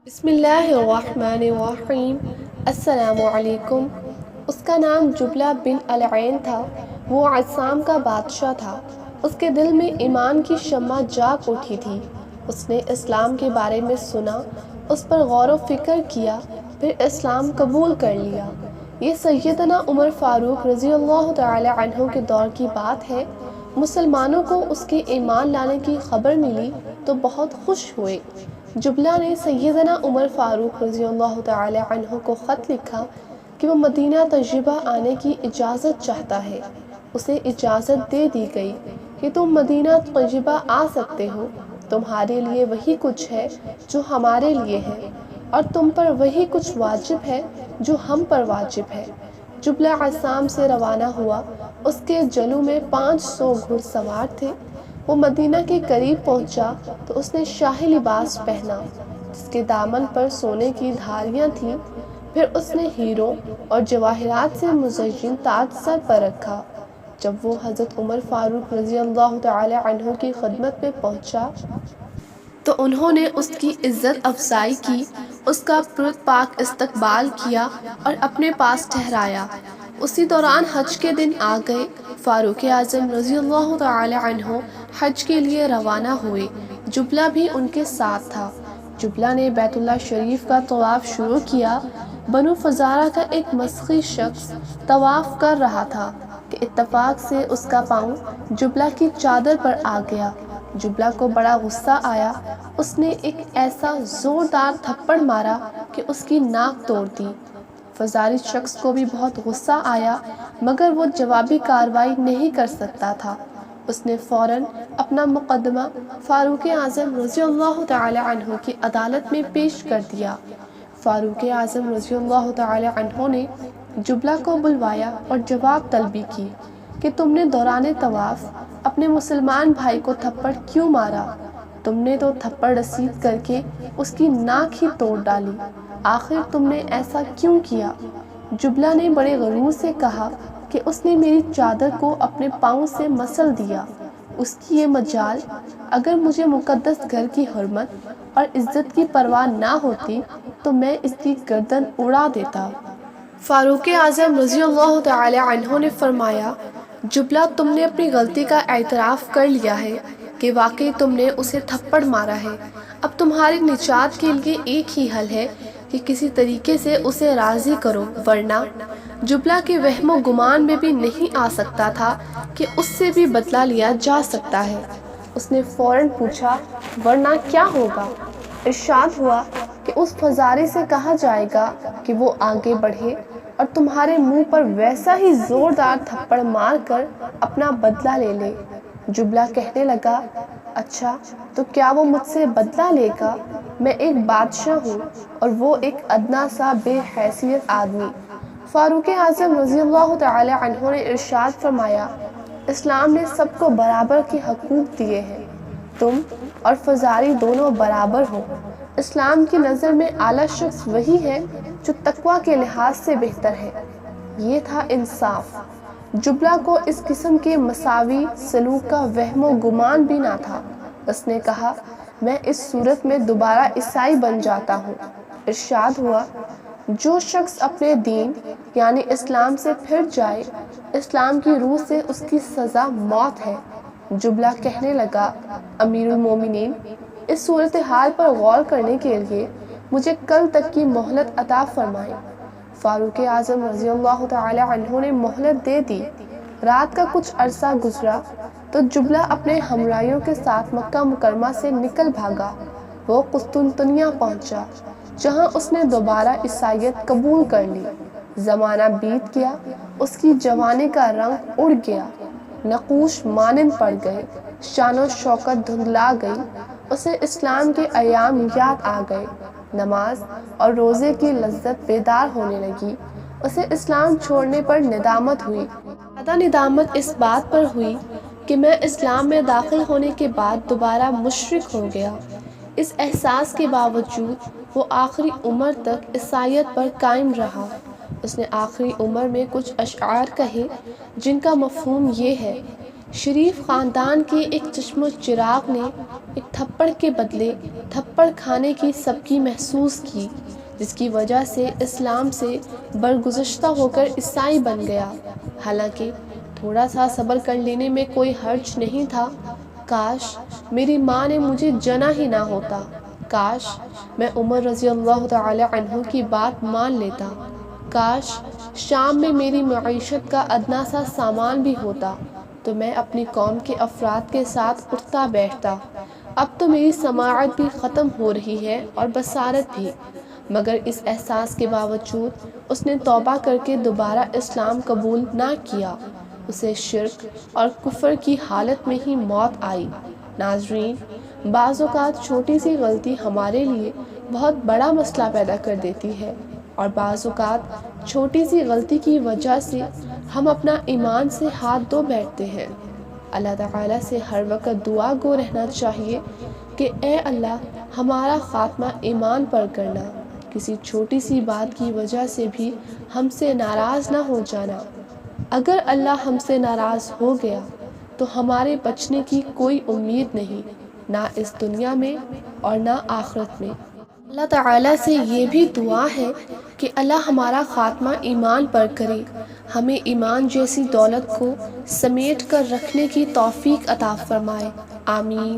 بسم اللہ الرحمن الرحیم۔ السلام علیکم۔ اس کا نام جبلہ بن العین تھا۔ وہ عصام کا بادشاہ تھا۔ اس کے دل میں ایمان کی شمع جاگ اٹھی تھی۔ اس نے اسلام کے بارے میں سنا، اس پر غور و فکر کیا، پھر اسلام قبول کر لیا۔ یہ سیدنا عمر فاروق رضی اللہ تعالی عنہ کے دور کی بات ہے۔ مسلمانوں کو اس کے ایمان لانے کی خبر ملی تو بہت خوش ہوئے۔ جبلہ نے سیدنا عمر فاروق رضی اللہ تعالی عنہ کو خط لکھا کہ وہ مدینہ تجربہ آنے کی اجازت چاہتا ہے۔ اسے اجازت دے دی گئی کہ تم مدینہ تجربہ آ سکتے ہو۔ تمہارے لیے وہی کچھ ہے جو ہمارے لیے ہے، اور تم پر وہی کچھ واجب ہے جو ہم پر واجب ہے۔ جبلہ عصام سے روانہ ہوا۔ اس کے جلو میں 500 گھڑ سوار تھے۔ وہ مدینہ کے قریب پہنچا تو اس نے شاہی لباس پہنا جس کے دامن پر سونے کی دھاریاں تھیں۔ پھر اس نے ہیروں اور جواہرات سے مزین تاج سر پر رکھا۔ جب وہ حضرت عمر فاروق رضی اللہ تعالی عنہ کی خدمت میں پہنچا تو انہوں نے اس کی عزت افزائی کی، اس کا پر پاک استقبال کیا اور اپنے پاس ٹھہرایا۔ اسی دوران حج کے دن آ گئے۔ فاروق اعظم رضی اللہ تعالی عنہ حج کے لیے روانہ ہوئے۔ جبلہ بھی ان کے ساتھ تھا۔ جبلہ نے بیت اللہ شریف کا طواف شروع کیا۔ بنو فزارہ کا ایک مسخی شخص طواف کر رہا تھا کہ اتفاق سے اس کا پاؤں جبلہ کی چادر پر آ گیا۔ جبلہ کو بڑا غصہ آیا۔ اس نے ایک ایسا زوردار تھپڑ مارا کہ اس کی ناک توڑ دی۔ فزاری شخص کو بھی بہت غصہ آیا، مگر وہ جوابی کارروائی نہیں کر سکتا تھا۔ اس نے فوراً اپنا مقدمہ فاروق اعظم رضی اللہ تعالی عنہ کی عدالت میں پیش کر دیا۔ فاروق اعظم رضی اللہ تعالی عنہ نے جبلہ کو بلوایا اور جواب طلبی کی کہ تم نے دوران طواف اپنے مسلمان بھائی کو تھپڑ کیوں مارا؟ تم نے تو تھپڑ رسید کر کے اس کی ناک ہی توڑ ڈالی۔ آخر تم نے ایسا کیوں کیا؟ جبلہ نے بڑے غرور سے کہا کہ اس نے میری چادر کو اپنے پاؤں سے مسل دیا۔ اس کی یہ مجال! اگر مجھے مقدس گھر کی حرمت اور عزت کی پرواہ نہ ہوتی تو میں اس کی گردن اڑا دیتا۔ فاروق اعظم رضی اللہ تعالی عنہ نے فرمایا، جبلہ تم نے اپنی غلطی کا اعتراف کر لیا ہے کہ واقعی تم نے اسے تھپڑ مارا ہے۔ اب تمہاری نجات کے لیے ایک ہی حل ہے کہ کسی طریقے سے اسے راضی کرو، ورنہ جبلہ کے وہم و گمان میں بھی نہیں آ سکتا تھا کہ اس سے بھی بدلہ لیا جا سکتا ہے۔ اس نے فوراً پوچھا، ورنہ کیا ہوگا؟ ارشاد ہوا کہ اس فزاری سے کہا جائے گا کہ وہ آگے بڑھے اور تمہارے منہ پر ویسا ہی زوردار تھپڑ مار کر اپنا بدلہ لے لے۔ جبلہ کہنے لگا، اچھا تو کیا وہ مجھ سے بدلہ لے گا؟ میں ایک بادشاہ ہوں اور وہ ایک ادنا سا بے حیثیت آدمی۔ فاروق اعظم رضی اللہ تعالی عنہ نے ارشاد فرمایا، اسلام نے سب کو برابر کے حقوق دیے ہیں۔ تم اور فزاری دونوں برابر ہو۔ اسلام کی نظر میں اعلیٰ شخص وہی ہے جو تقویٰ کے لحاظ سے بہتر ہے۔ یہ تھا انصاف۔ جبلہ کو اس قسم کے مساوی سلوک کا وہم و گمان بھی نہ تھا۔ اس نے کہا، میں اس صورت میں دوبارہ عیسائی بن جاتا ہوں۔ ارشاد ہوا، جو شخص اپنے دین یعنی اسلام سے پھر جائے، اسلام کی روح سے اس کی سزا موت ہے۔ جبلہ کہنے لگا، امیر المومنین، اس صورتحال پر غور کرنے کے لیے مجھے کل تک کی مہلت عطا فرمائیں۔ فاروق اعظم رضی اللہ تعالی عنہ نے مہلت دے دی۔ رات کا کچھ عرصہ گزرا تو جبلہ اپنے ہمراہیوں کے ساتھ مکہ مکرمہ سے نکل بھاگا۔ وہ قسطنطنیہ پہنچا، جہاں اس نے دوبارہ عیسائیت قبول کر لی۔ زمانہ بیت گیا، اس کی جوانی کا رنگ اڑ گیا، نقوش مانند پڑ گئے، شان و شوکت دھندلا گئی۔ اسے اسلام کے ایام یاد آ گئے، نماز اور روزے کی لذت بیدار ہونے لگی۔ اسے اسلام چھوڑنے پر ندامت ہوئی۔ زیادہ ندامت اس بات پر ہوئی کہ میں اسلام میں داخل ہونے کے بعد دوبارہ مشرک ہو گیا۔ اس احساس کے باوجود وہ آخری عمر تک عیسائیت پر قائم رہا۔ اس نے آخری عمر میں کچھ اشعار کہے جن کا مفہوم یہ ہے شریف خاندان کے ایک چشم و چراغ نے ایک تھپڑ کے بدلے تھپڑ کھانے کی سبکی محسوس کی، جس کی وجہ سے اسلام سے برگزشتہ ہو کر عیسائی بن گیا۔ حالانکہ تھوڑا سا صبر کر لینے میں کوئی حرج نہیں تھا۔ کاش میری ماں نے مجھے جنا ہی نہ ہوتا، کاش میں عمر رضی اللہ تعالی عنہ کی بات مان لیتا، کاش شام میں میری معیشت کا ادنا سا سامان بھی ہوتا تو میں اپنی قوم کے افراد کے ساتھ اٹھتا بیٹھتا۔ اب تو میری سماعت بھی ختم ہو رہی ہے اور بصارت بھی، مگر اس احساس کے باوجود اس نے توبہ کر کے دوبارہ اسلام قبول نہ کیا۔ اسے شرک اور کفر کی حالت میں ہی موت آئی۔ ناظرین، بعض اوقات چھوٹی سی غلطی ہمارے لیے بہت بڑا مسئلہ پیدا کر دیتی ہے، اور بعض اوقات چھوٹی سی غلطی کی وجہ سے ہم اپنا ایمان سے ہاتھ دھو بیٹھتے ہیں۔ اللہ تعالیٰ سے ہر وقت دعا گو رہنا چاہیے کہ اے اللہ ہمارا خاتمہ ایمان پر کرنا، کسی چھوٹی سی بات کی وجہ سے بھی ہم سے ناراض نہ ہو جانا۔ اگر اللہ ہم سے ناراض ہو گیا تو ہمارے بچنے کی کوئی امید نہیں، نہ اس دنیا میں اور نہ آخرت میں۔ اللہ تعالیٰ سے یہ بھی دعا ہے کہ اللہ ہمارا خاتمہ ایمان پر کرے، ہمیں ایمان جیسی دولت کو سمیٹ کر رکھنے کی توفیق عطا فرمائے، آمین۔